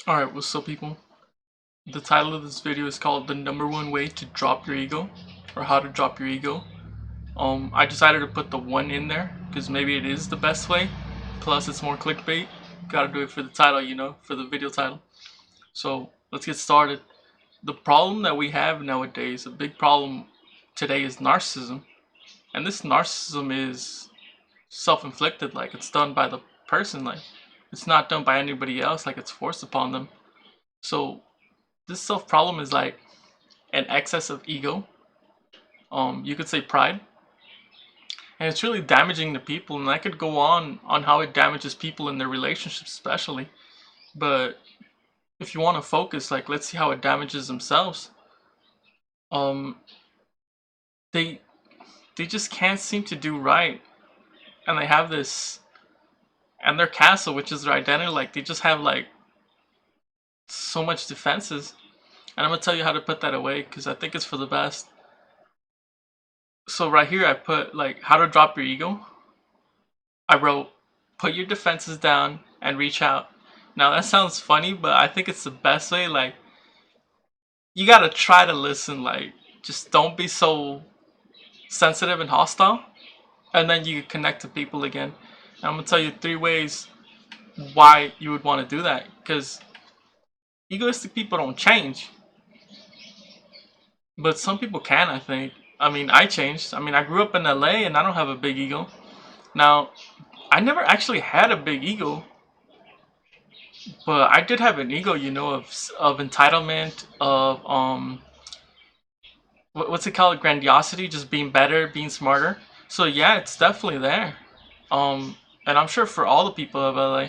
Alright, what's up people? The title of this video is called The Number One Way to Drop Your Ego, or How to Drop Your Ego. I decided to put the one in there because maybe it is the best way, plus it's more clickbait. Gotta do it for the title, for the video title. So let's get started. The problem that we have nowadays, a big problem today, is narcissism. And this narcissism is self-inflicted, like it's done by the person, like it's not done by anybody else, like it's forced upon them. So this self problem is like an excess of ego. You could say pride, and it's really damaging to people. And I could go on how it damages people in their relationships, especially. But if you want to focus, like let's see how it damages themselves. Um, they just can't seem to do right, and they have this, and their castle, which is their identity, like they just have like so much defenses. And I'm gonna tell you how to put that away because I think it's for the best. So right here I put like how to drop your ego. I wrote put your defenses down and reach out. Now that sounds funny, but I think it's the best way. Like you gotta try to listen, like just don't be so sensitive and hostile, and then you connect to people again. And I'm gonna tell you 3 ways why you would want to do that, because egoistic people don't change. But some people can, I think. I mean, I changed. I mean, I grew up in LA and I don't have a big ego. Now, I never actually had a big ego, but I did have an ego, of entitlement, of what's it called, grandiosity, just being better, being smarter. So yeah, it's definitely there. And I'm sure for all the people of LA.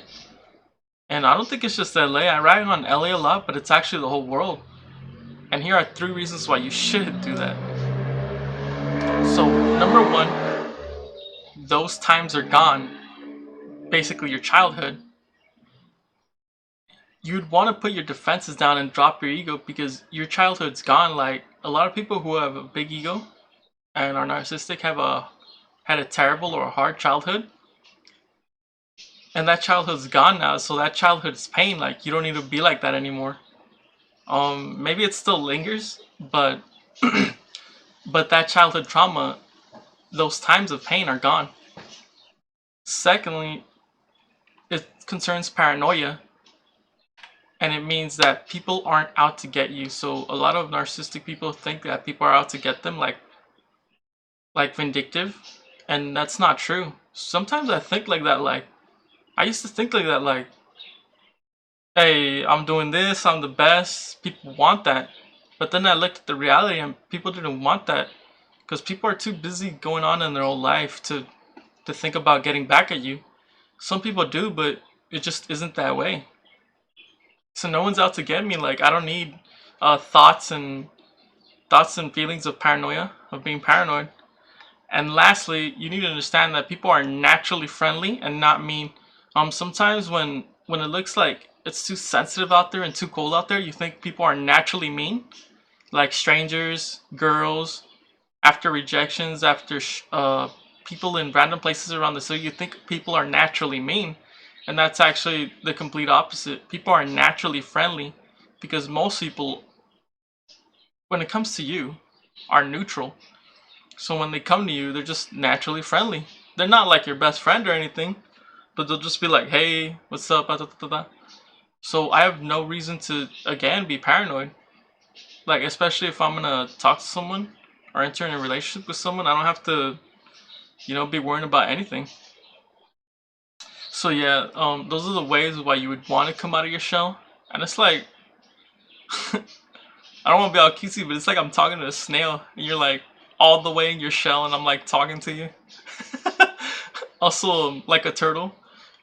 And I don't think it's just LA. I rag on LA a lot, but it's actually the whole world. And here are 3 reasons why you shouldn't do that. So, number 1, those times are gone. Basically, your childhood. You'd want to put your defenses down and drop your ego because your childhood's gone. Like, a lot of people who have a big ego and are narcissistic had a terrible or a hard childhood. And that childhood's gone now, so that childhood's pain. Like, you don't need to be like that anymore. Maybe it still lingers, but but that childhood trauma, those times of pain are gone. Secondly, it concerns paranoia, and it means that people aren't out to get you. So a lot of narcissistic people think that people are out to get them, like vindictive, and that's not true. Sometimes I think like that, like I used to think like that, like, hey, I'm doing this, I'm the best. People want that. But then I looked at the reality and people didn't want that because people are too busy going on in their own life to think about getting back at you. Some people do, but it just isn't that way. So no one's out to get me. Like I don't need thoughts and feelings of paranoia, of being paranoid. And lastly, you need to understand that people are naturally friendly and not mean. Sometimes when it looks like it's too sensitive out there and too cold out there, you think people are naturally mean, like strangers, girls, after rejections, after people in random places around the city. You think people are naturally mean, and that's actually the complete opposite. People are naturally friendly because most people, when it comes to you, are neutral. So when they come to you, they're just naturally friendly. They're not like your best friend or anything, but they'll just be like, hey, what's up? So I have no reason to, again, be paranoid. Like, especially if I'm gonna talk to someone or enter in a relationship with someone, I don't have to, be worrying about anything. So yeah, those are the ways why you would want to come out of your shell. And it's like, I don't want to be all cutesy, but it's like I'm talking to a snail, and you're like all the way in your shell, and I'm like talking to you. Also, like a turtle.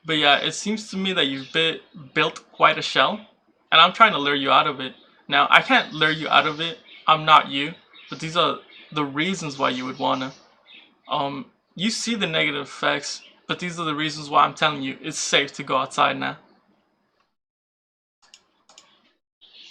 But yeah, it seems to me that you've built quite a shell, and I'm trying to lure you out of it. Now, I can't lure you out of it. I'm not you, but these are the reasons why you would wanna. You see the negative effects, but these are the reasons why I'm telling you it's safe to go outside now.